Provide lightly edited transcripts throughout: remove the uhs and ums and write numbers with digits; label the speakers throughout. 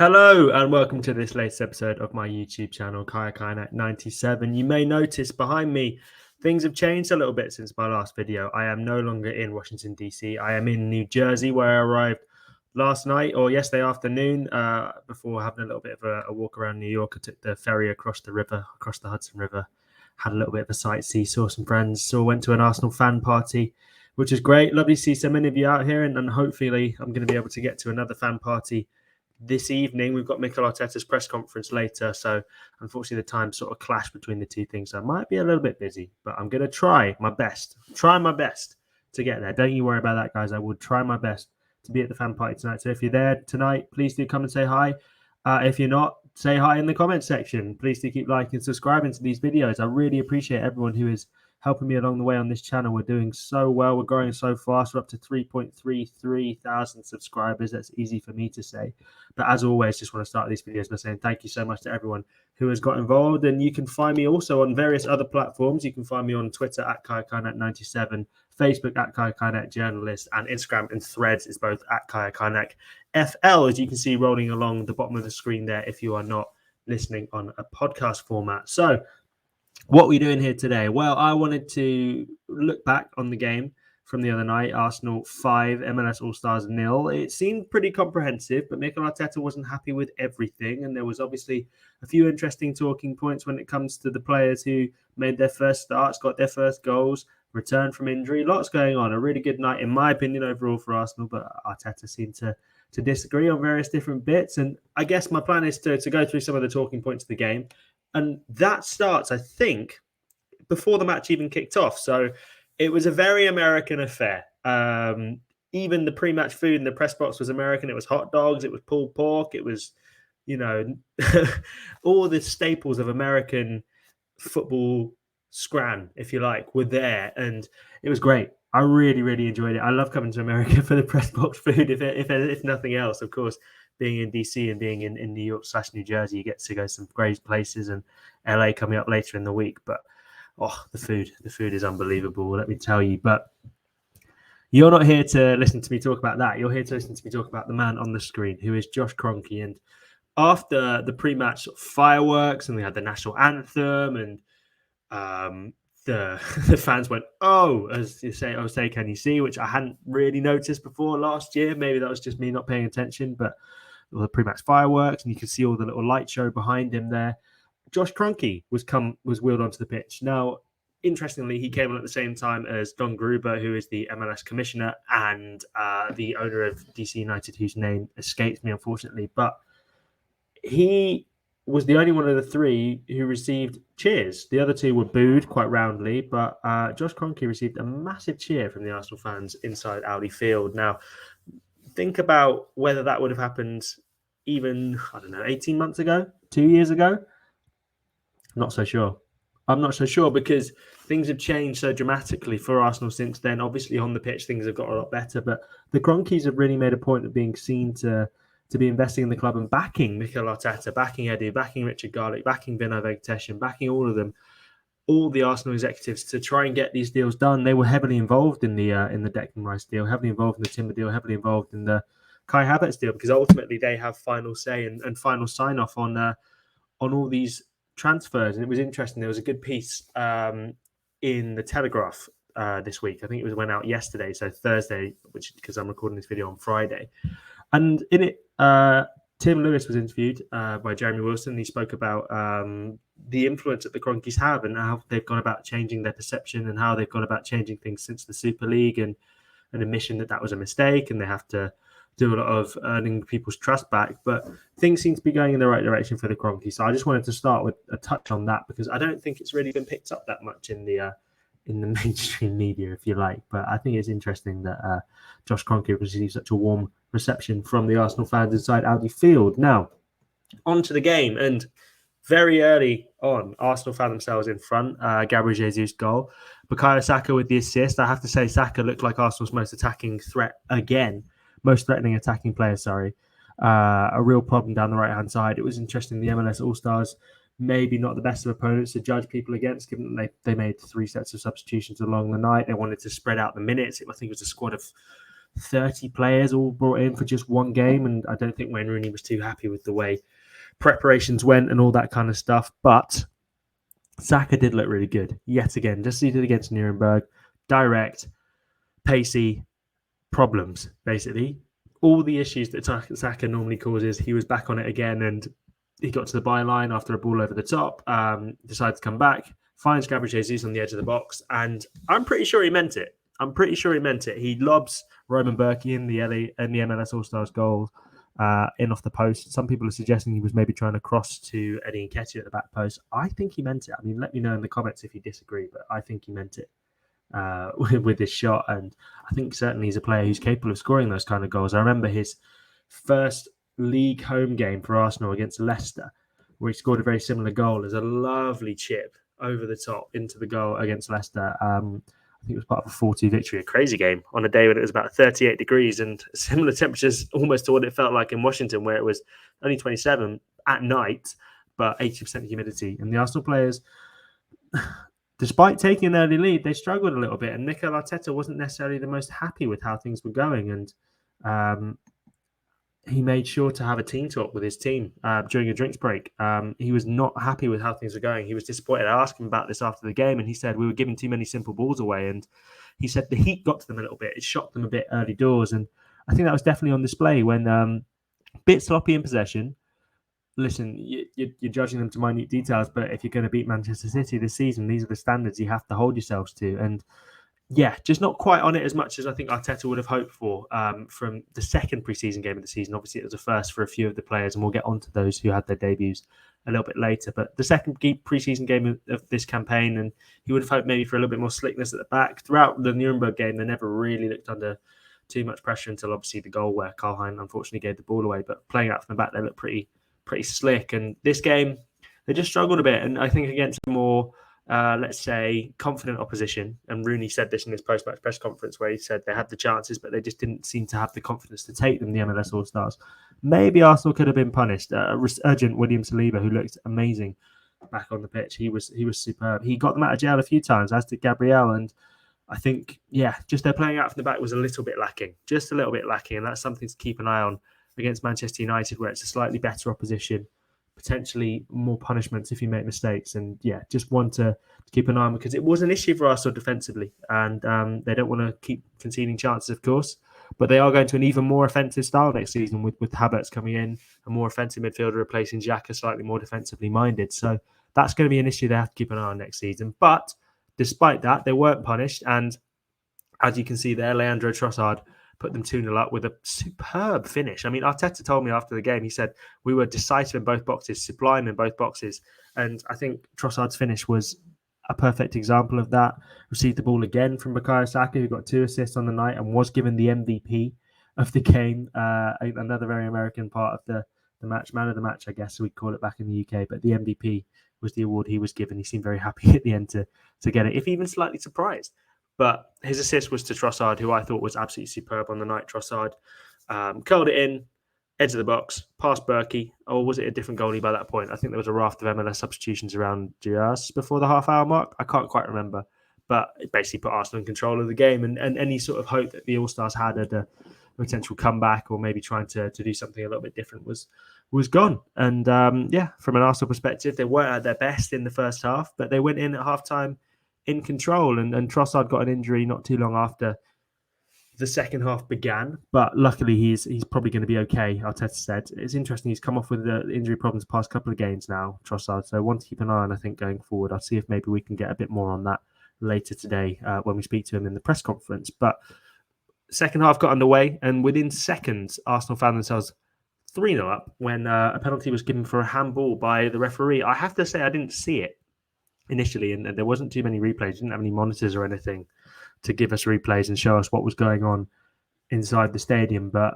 Speaker 1: Hello and welcome to this latest episode of my YouTube channel, Kaya Kaynak 97. You may notice behind me, things have changed a little bit since my last video. I am no longer in Washington, D.C. I am in New Jersey, where I arrived last night or yesterday afternoon before having a little bit of a walk around New York. I took the ferry across the Hudson River, had a little bit of a sightsee, saw some friends, went to an Arsenal fan party, which is great. Lovely to see so many of you out here, and hopefully I'm going to be able to get to another fan party this evening. We've got Mikel Arteta's press conference later, so unfortunately the times sort of clash between the two things. So I might be a little bit busy, but I'm going to try my best to get there. Don't you worry about that, guys. I will try my best to be at the fan party tonight. So if you're there tonight, please do come and say hi. If you're not, say hi in the comment section. Please do keep liking and subscribing to these videos. I really appreciate everyone who is helping me along the way on this channel. We're doing so well. We're growing so fast. We're up to 3.33 thousand subscribers. That's easy for me to say. But as always, just want to start these videos by saying thank you so much to everyone who has got involved. And you can find me also on various other platforms. You can find me on Twitter at Kaya Kaynak 97, Facebook at Kaya Kaynak Journalist, and Instagram and Threads is both at Kaya Kaynak FL, as you can see rolling along the bottom of the screen there if you are not listening on a podcast format. So what are we doing here today? Well, I wanted to look back on the game from the other night. Arsenal 5, MLS All-Stars 0. It seemed pretty comprehensive, but Mikel Arteta wasn't happy with everything. And there was obviously a few interesting talking points when it comes to the players who made their first starts, got their first goals, returned from injury. Lots going on. A really good night, in my opinion, overall for Arsenal. But Arteta seemed to disagree on various different bits. And I guess my plan is to go through some of the talking points of the game. And that starts, I think, before the match even kicked off. So it was a very American affair. Even the pre-match food in the press box was American. It was hot dogs. It was pulled pork. It was, all the staples of American football scran, if you like, were there. And it was great. I really, really enjoyed it. I love coming to America for the press box food, if nothing else. Of course, being in DC and being in New York / New Jersey, you get to go some great places, and LA coming up later in the week. But the food is unbelievable, let me tell you. But you're not here to listen to me talk about that. You're here to listen to me talk about the man on the screen, who is Josh Kroenke. And after the pre-match fireworks, and we had the national anthem, and the fans went, "Oh," as you say, "Oh, say, can you see?" Which I hadn't really noticed before last year. Maybe that was just me not paying attention. But the pre-match fireworks, and you could see all the little light show behind him there. Josh Kroenke was wheeled onto the pitch. Now, interestingly, he came on at the same time as Don Gruber, who is the MLS commissioner, and the owner of DC United, whose name escapes me, unfortunately. But he was the only one of the three who received cheers. The other two were booed quite roundly, but Josh Kroenke received a massive cheer from the Arsenal fans inside Audi Field. Now, think about whether that would have happened even, 18 months ago, 2 years ago. Not so sure. I'm not so sure, because things have changed so dramatically for Arsenal since then. Obviously, on the pitch, things have got a lot better, but the Kroenkes have really made a point of being seen to be investing in the club and backing Mikel Arteta, backing Eddie, backing Richard Garlick, backing Vinay Venkatesham, backing all of them, all the Arsenal executives, to try and get these deals done. They were heavily involved in the Declan Rice deal, heavily involved in the Timber deal, heavily involved in the Kai Havertz deal, because ultimately they have final say and final sign-off on all these transfers. And it was interesting. There was a good piece in the Telegraph this week. I think it went out yesterday, so Thursday, which, because I'm recording this video on Friday. And in it, Tim Lewis was interviewed by Jeremy Wilson. He spoke about the influence that the Kroenkes have and how they've gone about changing their perception and how they've gone about changing things since the Super League, and an admission that was a mistake and they have to do a lot of earning people's trust back. But things seem to be going in the right direction for the Kroenkes. So I just wanted to start with a touch on that, because I don't think it's really been picked up that much in the mainstream media, if you like. But I think it's interesting that Josh Kroenke received such a warm reception from the Arsenal fans inside Audi Field. Now, on to the game. And very early on, Arsenal found themselves in front. Gabriel Jesus goal. Bukayo Saka with the assist. I have to say, Saka looked like Arsenal's most attacking threat again. Most threatening attacking player, sorry. A real problem down the right-hand side. It was interesting. The MLS All-Stars, maybe not the best of opponents to judge people against, given that they made 3 sets of substitutions along the night. They wanted to spread out the minutes. I think it was a squad of 30 players all brought in for just one game. And I don't think Wayne Rooney was too happy with the way preparations went and all that kind of stuff. But Saka did look really good yet again, just as he did against Nuremberg. Direct, pacey, problems, basically. All the issues that Saka normally causes, he was back on it again, and he got to the byline after a ball over the top, decided to come back, finds Gabriel Jesus on the edge of the box, and I'm pretty sure he meant it. He lobs Roman Berkey in the MLS All-Stars goal in off the post. Some people are suggesting he was maybe trying to cross to Eddie Nketiah at the back post. I think he meant it. I mean, let me know in the comments if you disagree, but I think he meant it with this shot. And I think certainly he's a player who's capable of scoring those kind of goals. I remember his first league home game for Arsenal against Leicester, where he scored a very similar goal as a lovely chip over the top into the goal against Leicester. I think it was part of a 4-2 victory, a crazy game on a day when it was about 38 degrees and similar temperatures almost to what it felt like in Washington, where it was only 27 at night, but 80% humidity. And the Arsenal players, despite taking an early lead, they struggled a little bit. And Mikel Arteta wasn't necessarily the most happy with how things were going. And he made sure to have a team talk with his team during a drinks break. He was not happy with how things were going. He was disappointed. I asked him about this after the game, and he said we were giving too many simple balls away. And he said the heat got to them a little bit. It shocked them a bit early doors. And I think that was definitely on display when a bit sloppy in possession. Listen, you're judging them to minute details, but if you're going to beat Manchester City this season, these are the standards you have to hold yourselves to. And yeah, just not quite on it as much as I think Arteta would have hoped for from the second preseason game of the season. Obviously, it was a first for a few of the players, and we'll get on to those who had their debuts a little bit later. But the second preseason game of this campaign, and he would have hoped maybe for a little bit more slickness at the back. Throughout the Nuremberg game, they never really looked under too much pressure until obviously the goal where Karlheim unfortunately gave the ball away. But playing out from the back, they looked pretty slick. And this game, they just struggled a bit. And I think against a more let's say, confident opposition. And Rooney said this in his post-match press conference where he said they had the chances, but they just didn't seem to have the confidence to take them, the MLS All-Stars. Maybe Arsenal could have been punished. Resurgent William Saliba, who looked amazing back on the pitch. He was superb. He got them out of jail a few times, as did Gabriel. And I think, just their playing out from the back was a little bit lacking. Just a little bit lacking. And that's something to keep an eye on against Manchester United, where it's a slightly better opposition. Potentially more punishments if you make mistakes. And just want to keep an eye on, because it was an issue for Arsenal defensively, and they don't want to keep conceding chances, of course, but they are going to an even more offensive style next season with Havertz coming in, a more offensive midfielder replacing Xhaka, slightly more defensively minded. So that's going to be an issue they have to keep an eye on next season. But despite that, they weren't punished, and as you can see there, Leandro Trossard put them 2-0 up with a superb finish. I mean, Arteta told me after the game, he said, we were decisive in both boxes, sublime in both boxes. And I think Trossard's finish was a perfect example of that. Received the ball again from Bukayo Saka, who got 2 assists on the night and was given the MVP of the game. Another very American part of the match, man of the match, I guess we'd call it back in the UK. But the MVP was the award he was given. He seemed very happy at the end to get it, if even slightly surprised. But his assist was to Trossard, who I thought was absolutely superb on the night. Trossard curled it in, edge of the box, past Berkey. Or was it a different goalie by that point? I think there was a raft of MLS substitutions around just before the half-hour mark. I can't quite remember. But it basically put Arsenal in control of the game. And any sort of hope that the All-Stars had at a potential comeback or maybe trying to do something a little bit different was gone. And from an Arsenal perspective, they weren't at their best in the first half, but they went in at half-time in control, and Trossard got an injury not too long after the second half began, but luckily he's probably going to be okay, Arteta said. It's interesting, he's come off with the injury problems the past couple of games now, Trossard, so I want to keep an eye on, I think, going forward. I'll see if maybe we can get a bit more on that later today when we speak to him in the press conference. But second half got underway, and within seconds, Arsenal found themselves 3-0 up when a penalty was given for a handball by the referee. I have to say I didn't see it initially, and there wasn't too many replays. Didn't have any monitors or anything to give us replays and show us what was going on inside the stadium. But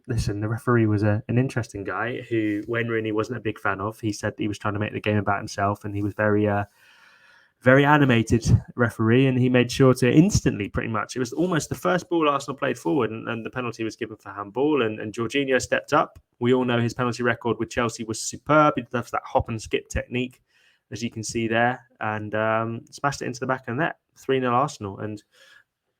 Speaker 1: listen, the referee was an interesting guy who Wayne Rooney wasn't a big fan of. He said he was trying to make the game about himself, and he was very animated referee, and he made sure to instantly, pretty much, it was almost the first ball Arsenal played forward, and the penalty was given for handball, and Jorginho stepped up. We all know his penalty record with Chelsea was superb. He does that hop and skip technique, as you can see there, and smashed it into the back of the net. 3-0 Arsenal. And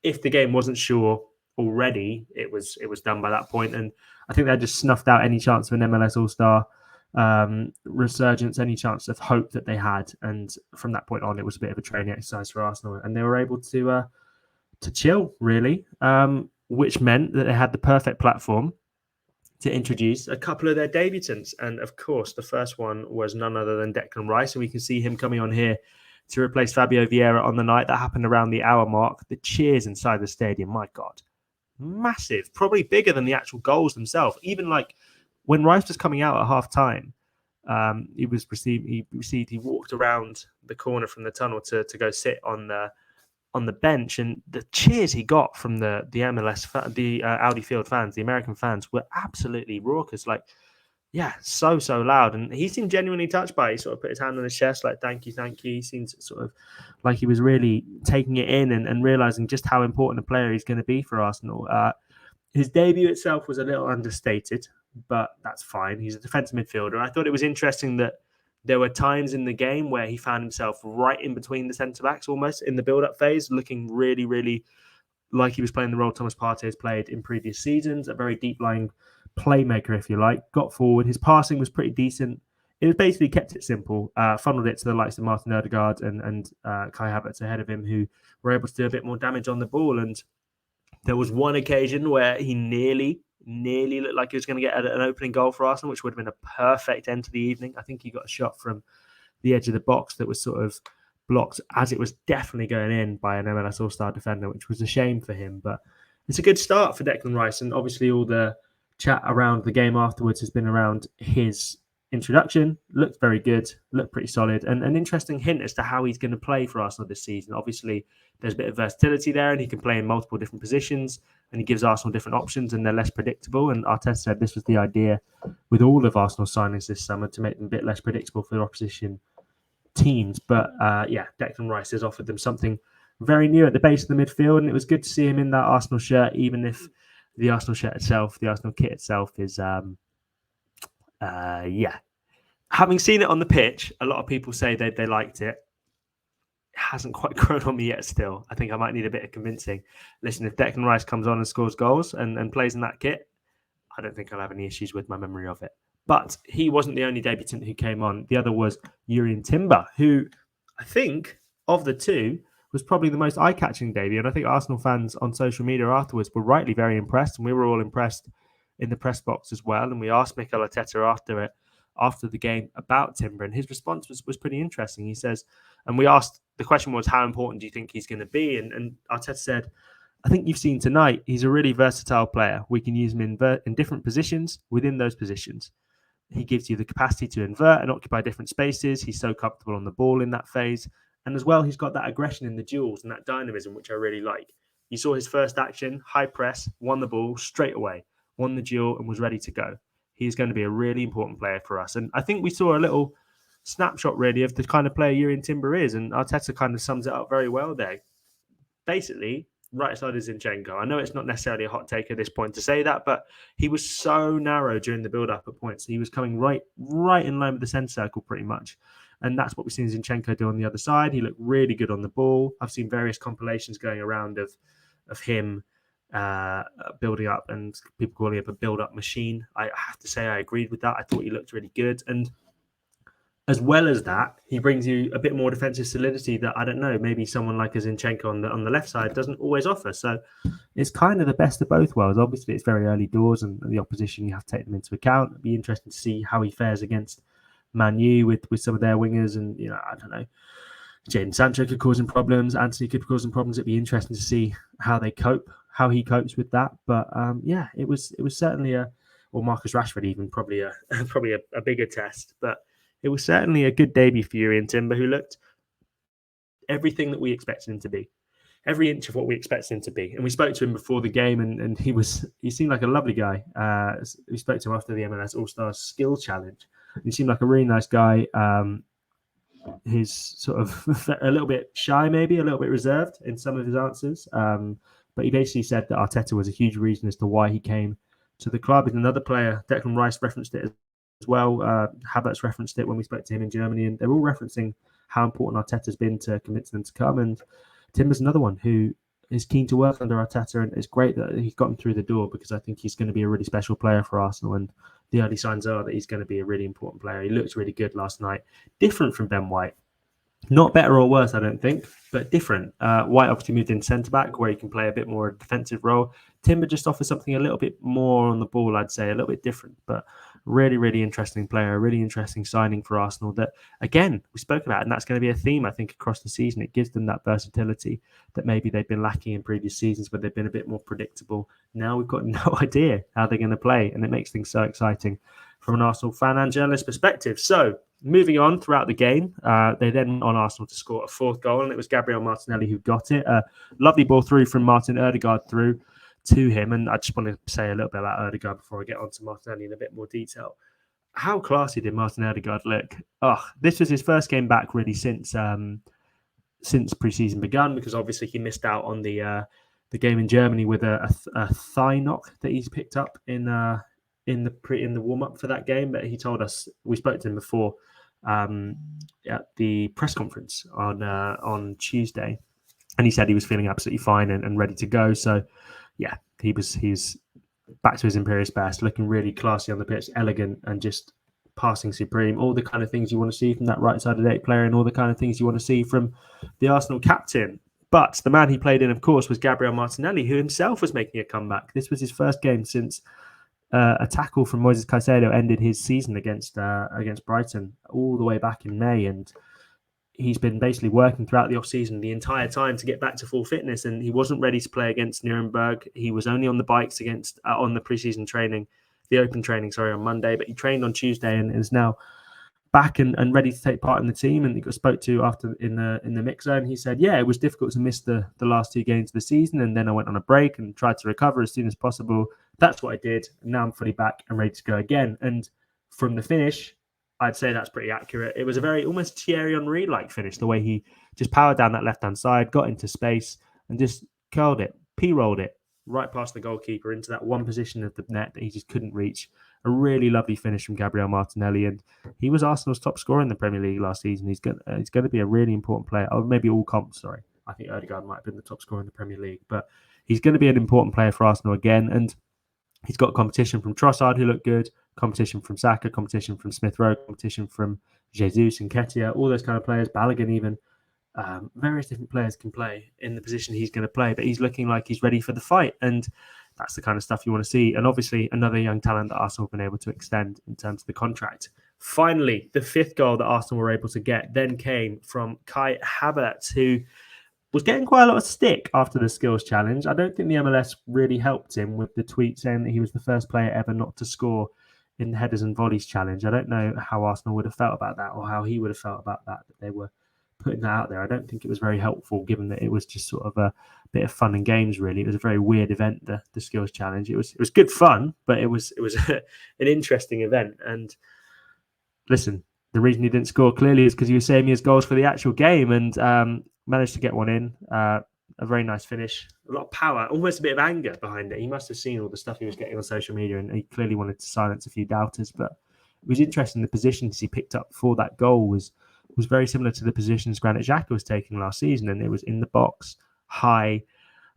Speaker 1: if the game wasn't sure already it was done by that point. And I think they just snuffed out any chance of an MLS All-Star resurgence, any chance of hope that they had. And from that point on, it was a bit of a training exercise for Arsenal, and they were able to chill, really, which meant that they had the perfect platform to introduce a couple of their debutants. And of course, the first one was none other than Declan Rice. And we can see him coming on here to replace Fabio Vieira on the night. That happened around the hour mark. The cheers inside the stadium, my God, massive, probably bigger than the actual goals themselves. Even like when Rice was coming out at half time, he walked around the corner from the tunnel to go sit on the bench, and the cheers he got from the MLS, the Audi Field fans, the American fans, were absolutely raucous. Like, yeah, so loud. And he seemed genuinely touched by it. He sort of put his hand on his chest, like, thank you. He seemed sort of like he was really taking it in and realizing just how important a player he's going to be for Arsenal. His debut itself was a little understated, but that's fine. He's a defensive midfielder. I thought it was interesting that there were times in the game where he found himself right in between the centre-backs, almost in the build-up phase, looking really, really like he was playing the role Thomas Partey has played in previous seasons, a very deep-lying playmaker, if you like. Got forward. His passing was pretty decent. It was basically kept it simple, funneled it to the likes of Martin Odegaard and Kai Havertz ahead of him, who were able to do a bit more damage on the ball. And there was one occasion where he nearly looked like he was going to get an opening goal for Arsenal, which would have been a perfect end to the evening. I think he got a shot from the edge of the box that was sort of blocked as it was definitely going in by an MLS All-Star defender, which was a shame for him. But it's a good start for Declan Rice, and obviously all the chat around the game afterwards has been around his introduction. Looked very good, looked pretty solid, and an interesting hint as to how he's going to play for Arsenal this season. Obviously, there's a bit of versatility there, and he can play in multiple different positions, and he gives Arsenal different options, and they're less predictable. And Arteta said this was the idea with all of Arsenal's signings this summer, to make them a bit less predictable for their opposition teams. But Declan Rice has offered them something very new at the base of the midfield, and it was good to see him in that Arsenal shirt, even if the Arsenal shirt itself, the Arsenal kit itself is having seen it on the pitch, a lot of people say they liked it. It hasn't quite grown on me yet still. I think I might need a bit of convincing. Listen, if Declan Rice comes on and scores goals and plays in that kit, I don't think I'll have any issues with my memory of it. But he wasn't the only debutant who came on. The other was Jurrien Timber, who I think of the two was probably the most eye-catching debut. And I think Arsenal fans on social media afterwards were rightly very impressed. And we were all impressed in the press box as well. And we asked Mikel Arteta after the game about Timber, and his response was pretty interesting. He says, and we asked, the question was, how important do you think he's going to be? And Arteta said, I think you've seen tonight, he's a really versatile player. We can use him in different positions within those positions. He gives you the capacity to invert and occupy different spaces. He's so comfortable on the ball in that phase. And as well, he's got that aggression in the duels and that dynamism, which I really like. You saw his first action, high press, won the ball straight away, won the duel and was ready to go. He's going to be a really important player for us. And I think we saw a little snapshot really of the kind of player Jurrien Timber is. And Arteta kind of sums it up very well there. Basically, right side is Zinchenko. I know it's not necessarily a hot take at this point to say that, but he was so narrow during the build-up at points. He was coming right in line with the centre circle pretty much. And that's what we've seen Zinchenko do on the other side. He looked really good on the ball. I've seen various compilations going around of him building up, and people calling it a build-up machine. I have to say I agreed with that. I thought he looked really good. And as well as that, he brings you a bit more defensive solidity that, I don't know, maybe someone like a Zinchenko on the left side doesn't always offer. So it's kind of the best of both worlds. Obviously, it's very early doors, and the opposition, you have to take them into account. It'd be interesting to see how he fares against Man U with some of their wingers. And, I don't know, Jadon Sancho could cause him problems. Anthony could cause him problems. It'd be interesting to see how they cope, how he copes with that. But it was certainly or Marcus Rashford even, probably a bigger test. But it was certainly a good debut for Jurrien Timber, who looked everything that we expected him to be, every inch of what we expected him to be. And we spoke to him before the game, and he seemed like a lovely guy. We spoke to him after the MLS All-Stars Skill Challenge. He seemed like a really nice guy. He's sort of a little bit shy, maybe a little bit reserved in some of his answers. But he basically said that Arteta was a huge reason as to why he came to the club. And another player, Declan Rice, referenced it as well. Havertz referenced it when we spoke to him in Germany, and they're all referencing how important Arteta's been to convince them to come. And Timber's another one who is keen to work under Arteta, and it's great that he's gotten through the door, because I think he's going to be a really special player for Arsenal, and the early signs are that he's going to be a really important player. He looked really good last night, different from Ben White. Not better or worse, I don't think, but different. White obviously moved in centre-back, where he can play a bit more defensive role. Timber just offers something a little bit more on the ball, I'd say, a little bit different, but really, really interesting player, a really interesting signing for Arsenal that, again, we spoke about, and that's going to be a theme, I think, across the season. It gives them that versatility that maybe they've been lacking in previous seasons, where they've been a bit more predictable. Now we've got no idea how they're going to play, and it makes things so exciting from an Arsenal fan and journalist perspective. So, moving on throughout the game, they then went on Arsenal to score a fourth goal, and it was Gabriel Martinelli who got it. A lovely ball through from Martin Ødegaard through to him. And I just want to say a little bit about Ødegaard before I get on to Martinelli in a bit more detail. How classy did Martin Ødegaard look? This was his first game back really since pre-season begun, because obviously he missed out on the game in Germany with a thigh knock that he's picked up in the warm-up for that game. But he told us, we spoke to him before at the press conference on Tuesday, and he said he was feeling absolutely fine and ready to go. So yeah, he's back to his imperious best, looking really classy on the pitch, elegant and just passing supreme. All the kind of things you want to see from that right-sided 8 player, and all the kind of things you want to see from the Arsenal captain. But the man he played in, of course, was Gabriel Martinelli, who himself was making a comeback. This was his first game since a tackle from Moises Caicedo ended his season against Brighton all the way back in May, and he's been basically working throughout the off-season the entire time to get back to full fitness, and he wasn't ready to play against Nuremberg. He was only on the bikes on the pre-season training, the open training, on Monday, but he trained on Tuesday and is now back and ready to take part in the team. And he got spoke to after in the mix zone. He said, yeah, it was difficult to miss the last 2 games of the season, and then I went on a break and tried to recover as soon as possible. That's what I did. And now I'm fully back and ready to go again. And from the finish, I'd say that's pretty accurate. It was a very almost Thierry Henry-like finish, the way he just powered down that left-hand side, got into space, and just curled it, P-rolled it right past the goalkeeper into that one position of the net that he just couldn't reach. A really lovely finish from Gabriel Martinelli, and he was Arsenal's top scorer in the Premier League last season. He's going to be a really important player. Or maybe all comps, sorry. I think Ødegaard might have been the top scorer in the Premier League, but he's going to be an important player for Arsenal again, and he's got competition from Trossard, who looked good, competition from Saka, competition from Smith Rowe, competition from Jesus and Nketiah, all those kind of players, Balogun even. Various different players can play in the position he's going to play, but he's looking like he's ready for the fight, and that's the kind of stuff you want to see. And obviously, another young talent that Arsenal have been able to extend in terms of the contract. Finally, the 5th goal that Arsenal were able to get then came from Kai Havertz, who was getting quite a lot of stick after the skills challenge. I don't think the MLS really helped him with the tweet saying that he was the first player ever not to score in the headers and volleys challenge. I don't know how Arsenal would have felt about that, or how he would have felt about that they were putting that out there. I don't think it was very helpful, given that it was just sort of a bit of fun and games, really. It was a very weird event, the skills challenge. It was good fun, but it was an interesting event. And listen, the reason he didn't score clearly is because he was saving his goals for the actual game, and managed to get one in. A very nice finish, a lot of power, almost a bit of anger behind it. He must have seen all the stuff he was getting on social media, and he clearly wanted to silence a few doubters. But it was interesting, the positions he picked up for that goal was very similar to the positions Granit Xhaka was taking last season, and it was in the box, high,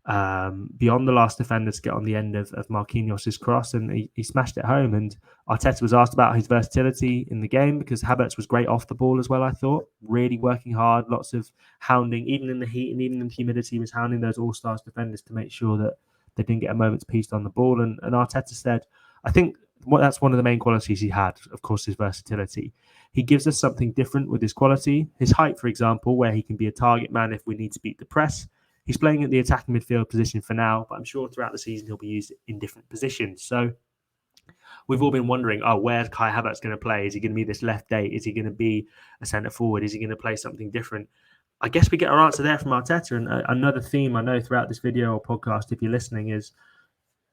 Speaker 1: beyond the last defender to get on the end of Marquinhos' cross, and he smashed it home. And Arteta was asked about his versatility in the game, because Havertz was great off the ball as well, I thought. Really working hard, lots of hounding, even in the heat and even in the humidity, he was hounding those All-Stars defenders to make sure that they didn't get a moment's peace on the ball. And Arteta said, I think that's one of the main qualities he had, of course, his versatility. He gives us something different with his quality. His height, for example, where he can be a target man if we need to beat the press. He's playing at the attacking midfield position for now, but I'm sure throughout the season he'll be used in different positions. So we've all been wondering, where's Kai Havertz going to play? Is he going to be this left 8? Is he going to be a centre forward? Is he going to play something different? I guess we get our answer there from Arteta. And another theme I know throughout this video or podcast, if you're listening, is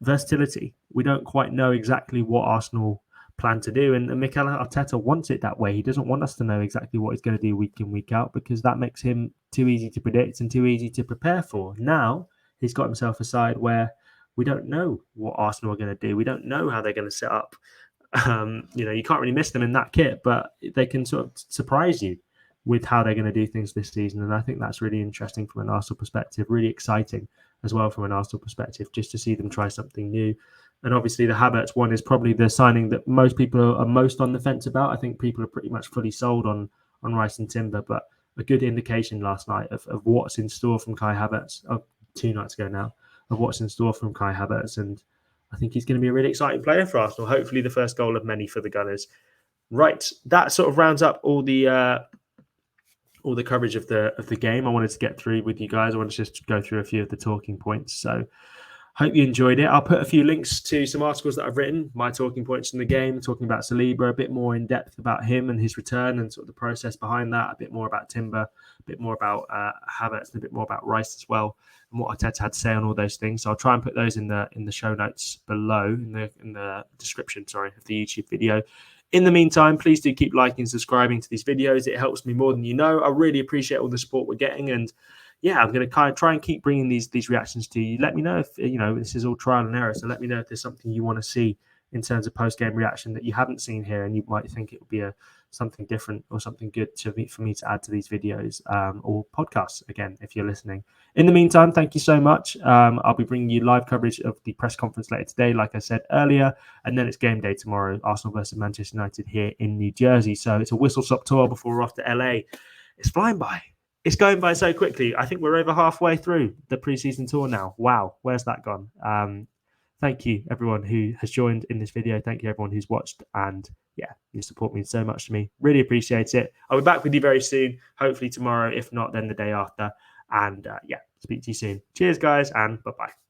Speaker 1: versatility. We don't quite know exactly what Arsenal plan to do, and Mikel Arteta wants it that way. He doesn't want us to know exactly what he's going to do week in, week out, because that makes him too easy to predict and too easy to prepare for. Now he's got himself a side where we don't know what Arsenal are going to do. We don't know how they're going to set up. You can't really miss them in that kit, but they can sort of surprise you. with how they're going to do things this season. And I think that's really interesting from an Arsenal perspective, really exciting as well from an Arsenal perspective, just to see them try something new. And obviously the Havertz one is probably the signing that most people are most on the fence about. I think people are pretty much fully sold on Rice and Timber, but a good indication last night of what's in store from Kai Havertz, 2 nights ago now, of what's in store from Kai Havertz. And I think he's going to be a really exciting player for Arsenal. Hopefully the first goal of many for the Gunners. Right, that sort of rounds up all the coverage of the game I wanted to get through with you guys. I want to just go through a few of the talking points. So hope you enjoyed it. I'll put a few links to some articles that I've written, my talking points in the game, talking about Saliba, a bit more in depth about him and his return and sort of the process behind that, a bit more about Timber, a bit more about Havertz, and a bit more about Rice as well, and what Arteta had to say on all those things. So I'll try and put those in the show notes below, in the description, of the YouTube video. In the meantime, please do keep liking and subscribing to these videos. It helps me more than you know. I really appreciate all the support we're getting. And yeah, I'm going to kind of try and keep bringing these reactions to you. Let me know if, this is all trial and error. So let me know if there's something you want to see in terms of post-game reaction that you haven't seen here and you might think it would be something different or something good for me to add to these videos or podcasts, again, if you're listening. In the meantime, thank you so much. I'll be bringing you live coverage of the press conference later today, like I said earlier, and then it's game day tomorrow, Arsenal versus Manchester United here in New Jersey. So it's a whistle-stop tour before we're off to LA. It's flying by. It's going by so quickly. I think we're over halfway through the preseason tour now. Wow, where's that gone? Thank you, everyone who has joined in this video. Thank you, everyone who's watched. And yeah, your support means so much to me. Really appreciate it. I'll be back with you very soon. Hopefully tomorrow. If not, then the day after. And yeah, speak to you soon. Cheers, guys, and bye-bye.